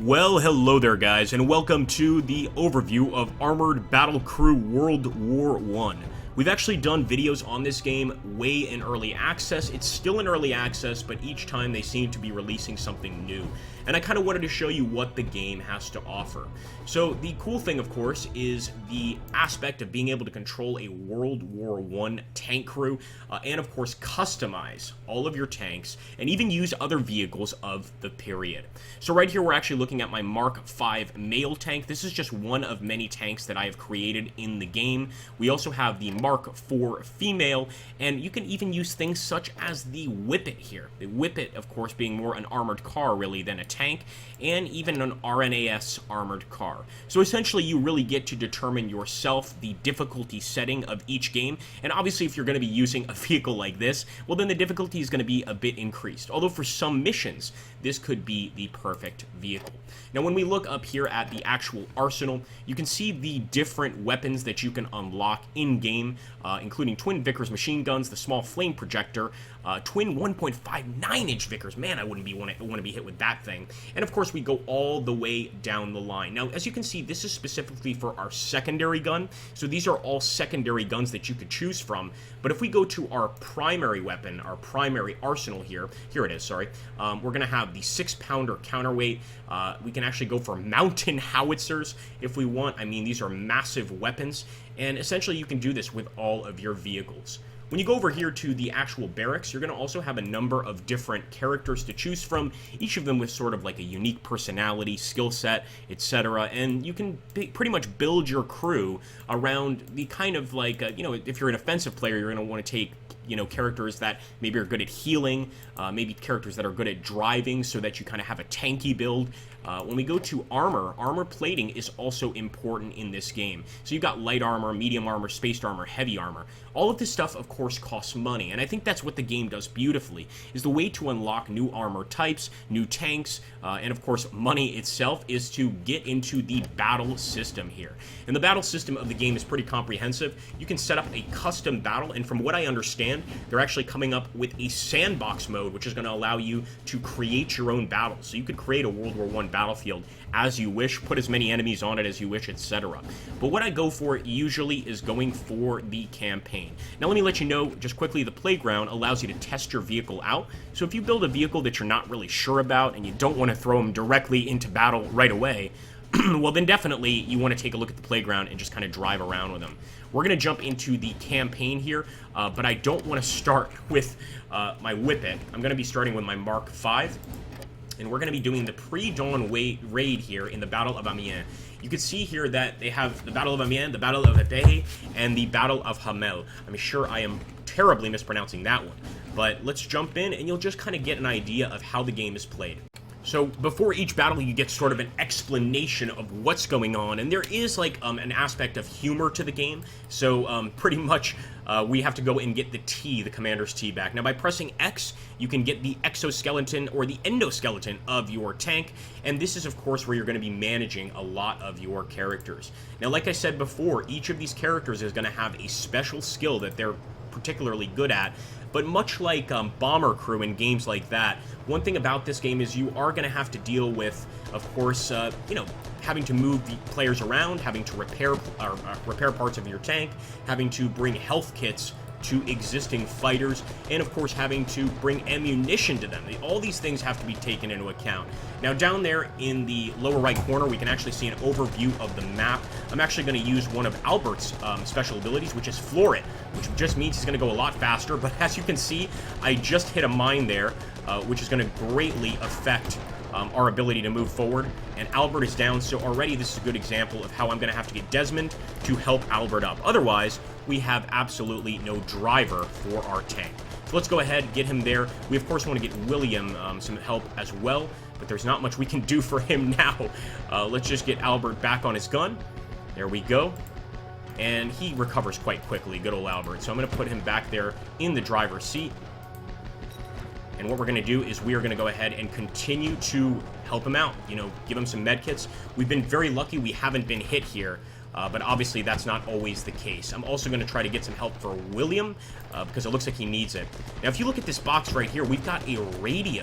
Well, hello there guys, and welcome to the overview of Armored Battle Crew World War I. We've actually done videos on this game way in early access. It's still in early access, but each time they seem to be releasing something new. And I kind of wanted to show you what the game has to offer. So the cool thing, of course, is the aspect of being able to control a World War I tank crew, and of course customize all of your tanks, and even use other vehicles of the period. So right here we're actually looking at my Mark V male tank. This is just one of many tanks that I have created in the game. We also have the Mark IV female, and you can even use things such as the Whippet here. The Whippet, of course, being more an armored car really than a tank, and even an RNAS armored car. So essentially you really get to determine yourself the difficulty setting of each game, and obviously if you're going to be using a vehicle like this, well then the difficulty is going to be a bit increased, although for some missions this could be the perfect vehicle. Now when we look up here at the actual arsenal, you can see the different weapons that you can unlock in-game, including twin Vickers machine guns, the small flame projector, twin 1.59-inch Vickers. Man, I wouldn't want to be hit with that thing. And of course we go all the way down the line. Now as you can see, this is specifically for our secondary gun, so these are all secondary guns that you could choose from. But if we go to our primary weapon, our primary arsenal here it is, sorry, we're going to have the 6-pounder counterweight. We can actually go for mountain howitzers if we want. I mean, these are massive weapons, and essentially you can do this with all of your vehicles. When you go over here to the actual barracks, you're going to also have a number of different characters to choose from, each of them with sort of like a unique personality, skill set, etc. And you can pretty much build your crew around the kind of like, if you're an offensive player, you're going to want to take characters that maybe are good at healing, maybe characters that are good at driving so that you kind of have a tanky build. When we go to armor plating is also important in this game. So you've got light armor, medium armor, spaced armor, heavy armor. All of this stuff, of course, costs money, and I think that's what the game does beautifully, is the way to unlock new armor types, new tanks, and of course, money itself is to get into the battle system here. And the battle system of the game is pretty comprehensive. You can set up a custom battle, and from what I understand, they're actually coming up with a sandbox mode, which is going to allow you to create your own battles. So you could create a World War I battlefield as you wish, put as many enemies on it as you wish, etc. But what I go for usually is going for the campaign. Now let me let you know just quickly, the playground allows you to test your vehicle out. So if you build a vehicle that you're not really sure about and you don't want to throw them directly into battle right away, well then definitely you want to take a look at the playground and just kind of drive around with them. We're going to jump into the campaign here, but I don't want to start with my Whippet. I'm going to be starting with my Mark V. And we're going to be doing the pre-dawn raid here in the Battle of Amiens. You can see here that they have the Battle of Amiens, the Battle of Epée, and the Battle of Hamel. I'm sure I am terribly mispronouncing that one. But let's jump in, and you'll just kind of get an idea of how the game is played. So before each battle, you get sort of an explanation of what's going on, and there is like an aspect of humor to the game. So pretty much we have to go and get the commander's T back. Now by pressing X, you can get the exoskeleton or the endoskeleton of your tank, and this is of course where you're going to be managing a lot of your characters. Now like I said before, each of these characters is going to have a special skill that they're particularly good at. But much like Bomber Crew and games like that, one thing about this game is you are going to have to deal with, of course, having to move the players around, having to repair parts of your tank, having to bring health kits to existing fighters, and of course having to bring ammunition to them. All these things have to be taken into account. Now down there in the lower right corner, we can actually see an overview of the map. I'm actually going to use one of Albert's special abilities, which is Floor It, which just means he's going to go a lot faster. But as you can see, I just hit a mine there, which is going to greatly affect our ability to move forward, and Albert is down, so already this is a good example of how I'm going to have to get Desmond to help Albert up. Otherwise, we have absolutely no driver for our tank. So let's go ahead, get him there. We, of course, want to get William some help as well, but there's not much we can do for him now. Let's just get Albert back on his gun. There we go. And he recovers quite quickly, good old Albert. So I'm going to put him back there in the driver's seat. And what we're going to do is we are going to go ahead and continue to help him out, give him some med kits. We've been very lucky we haven't been hit here, but obviously that's not always the case. I'm also going to try to get some help for William, because it looks like he needs it. Now, if you look at this box right here, we've got a radio.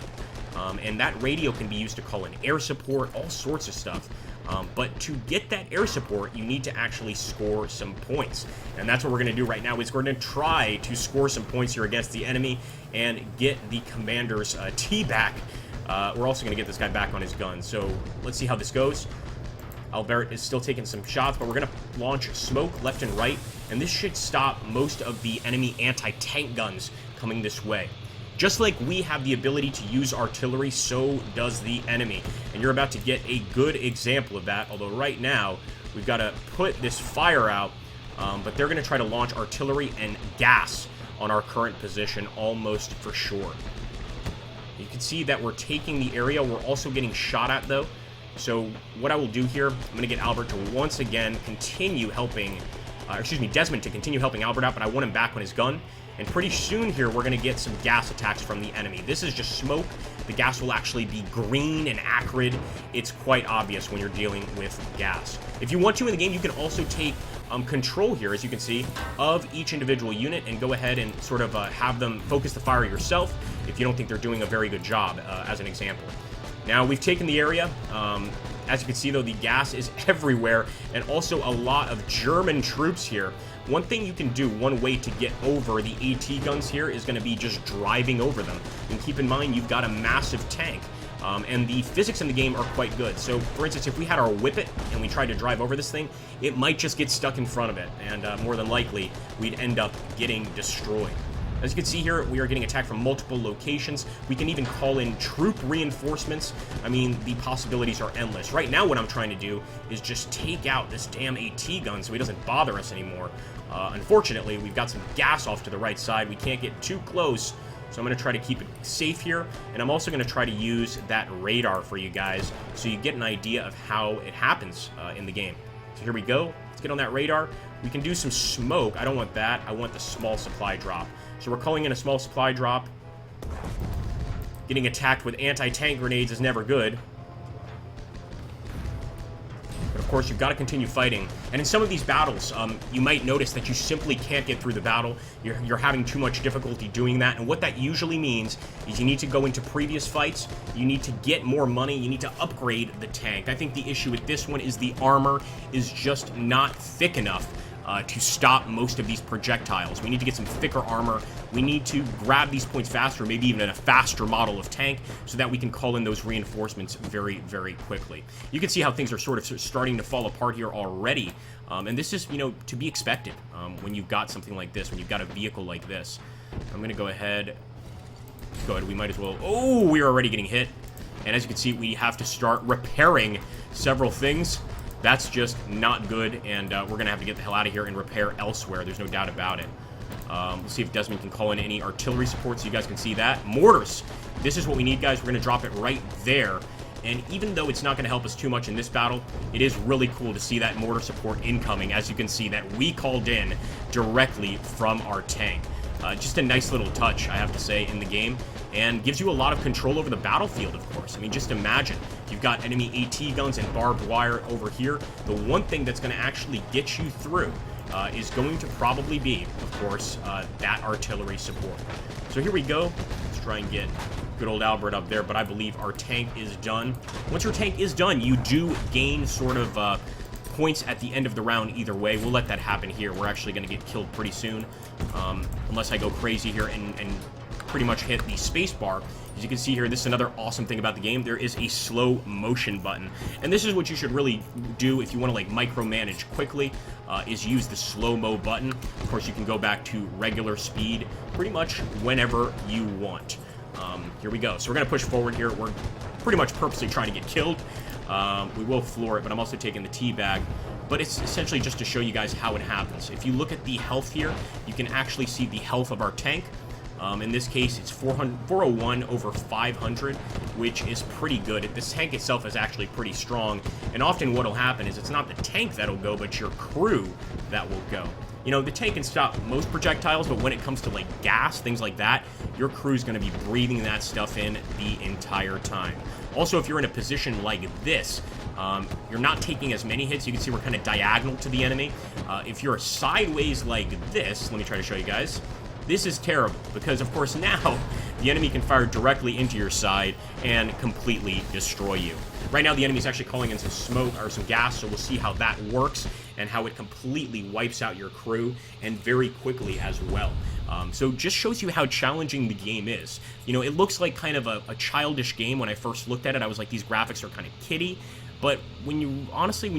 And that radio can be used to call in air support, all sorts of stuff. But to get that air support, you need to actually score some points. And that's what we're going to do right now, is we're going to try to score some points here against the enemy and get the commander's T back. We're also going to get this guy back on his gun. So let's see how this goes. Albert is still taking some shots, but we're going to launch smoke left and right. And this should stop most of the enemy anti-tank guns coming this way. Just like we have the ability to use artillery, so does the enemy. And you're about to get a good example of that, although right now, we've got to put this fire out, but they're going to try to launch artillery and gas on our current position almost for sure. You can see that we're taking the area. We're also getting shot at, though. So what I will do here, I'm going to get Albert to once again continue helping, Desmond to continue helping Albert out, but I want him back on his gun. And pretty soon here, we're going to get some gas attacks from the enemy. This is just smoke. The gas will actually be green and acrid. It's quite obvious when you're dealing with gas. If you want to in the game, you can also take control here, as you can see, of each individual unit and go ahead and sort of have them focus the fire yourself if you don't think they're doing a very good job, as an example. Now, we've taken the area. As you can see, though, the gas is everywhere, and also a lot of German troops here. One thing you can do, one way to get over the AT guns here is going to be just driving over them. And keep in mind, you've got a massive tank, and the physics in the game are quite good. So, for instance, if we had our Whippet and we tried to drive over this thing, it might just get stuck in front of it, and more than likely, we'd end up getting destroyed. As you can see here, we are getting attacked from multiple locations. We can even call in troop reinforcements. I mean, the possibilities are endless. Right now, what I'm trying to do is just take out this damn AT gun so he doesn't bother us anymore. Unfortunately, we've got some gas off to the right side. We can't get too close, so I'm going to try to keep it safe here. And I'm also going to try to use that radar for you guys so you get an idea of how it happens in the game. So here we go. Let's get on that radar. We can do some smoke. I don't want that. I want the small supply drop. So we're calling in a small supply drop. Getting attacked with anti-tank grenades is never good. But of course, you've got to continue fighting. And in some of these battles, you might notice that you simply can't get through the battle. You're having too much difficulty doing that. And what that usually means is you need to go into previous fights. You need to get more money. You need to upgrade the tank. I think the issue with this one is the armor is just not thick enough to stop most of these projectiles. We need to get some thicker armor. We need to grab these points faster, maybe even in a faster model of tank, so that we can call in those reinforcements very, very quickly. You can see how things are sort of starting to fall apart here already, and this is, to be expected when you've got something like this, when you've got a vehicle like this. I'm going to go ahead. We might as well. Oh, we're already getting hit. And as you can see, we have to start repairing several things. That's just not good, and we're going to have to get the hell out of here and repair elsewhere. There's no doubt about it. We'll see if Desmond can call in any artillery support so you guys can see that. Mortars. This is what we need, guys. We're going to drop it right there. And even though it's not going to help us too much in this battle, it is really cool to see that mortar support incoming. As you can see, that we called in directly from our tank. Just a nice little touch, I have to say, in the game. And gives you a lot of control over the battlefield, of course. I mean, just imagine. You've got enemy AT guns and barbed wire over here. The one thing that's going to actually get you through is going to probably be, of course, that artillery support. So here we go. Let's try and get good old Albert up there, but I believe our tank is done. Once your tank is done, you do gain sort of points at the end of the round either way. We'll let that happen here. We're actually going to get killed pretty soon, unless I go crazy here and pretty much hit the space bar. As you can see here, this is another awesome thing about the game. There is a slow motion button, and this is what you should really do if you want to like micromanage quickly, is use the slow-mo button. Of course, you can go back to regular speed pretty much whenever you want. Here we go. So we're going to push forward here. We're pretty much purposely trying to get killed. We will floor it, but I'm also taking the tea bag. But it's essentially just to show you guys how it happens. If you look at the health here, you can actually see the health of our tank. In this case, it's 401 over 500, which is pretty good. This tank itself is actually pretty strong, and often what will happen is it's not the tank that'll go, but your crew that will go. You know, the tank can stop most projectiles, but when it comes to, like, gas, things like that, your crew's going to be breathing that stuff in the entire time. Also, if you're in a position like this, you're not taking as many hits. You can see we're kind of diagonal to the enemy. If you're sideways like this, let me try to show you guys. This is terrible because, of course, now the enemy can fire directly into your side and completely destroy you. Right now, the enemy's actually calling in some smoke or some gas, so we'll see how that works and how it completely wipes out your crew, and very quickly as well. So just shows you how challenging the game is. You know, it looks like kind of a childish game. When I first looked at it, I was like, these graphics are kind of kiddie. But when you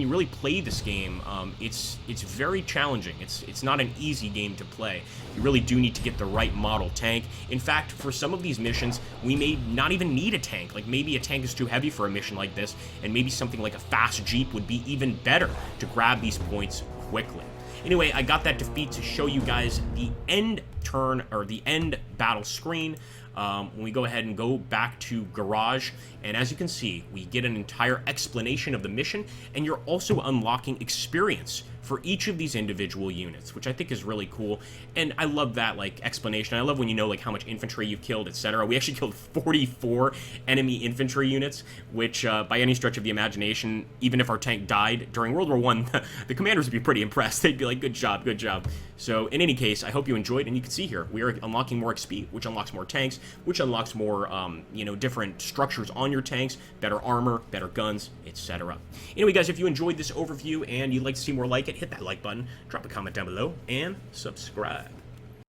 really play this game, it's very challenging. It's not an easy game to play. You really do need to get the right model tank. In fact, for some of these missions, we may not even need a tank. Like, maybe a tank is too heavy for a mission like this, and maybe something like a fast Jeep would be even better to grab these points quickly. Anyway, I got that defeat to show you guys the end turn, or the end battle screen. When we go ahead and go back to Garage, and as you can see, we get an entire explanation of the mission, and you're also unlocking experience for each of these individual units, which I think is really cool. And I love that, like, explanation. I love when you know, like, how much infantry you've killed, etc. We actually killed 44 enemy infantry units, which, by any stretch of the imagination, even if our tank died during World War I, the commanders would be pretty impressed. They'd be like, good job, good job. So, in any case, I hope you enjoyed, and you can see here, we are unlocking more XP, which unlocks more tanks, which unlocks more, you know, different structures on your tanks, better armor, better guns, etc. Anyway, guys, if you enjoyed this overview and you'd like to see more like it, hit that like button, drop a comment down below, and subscribe.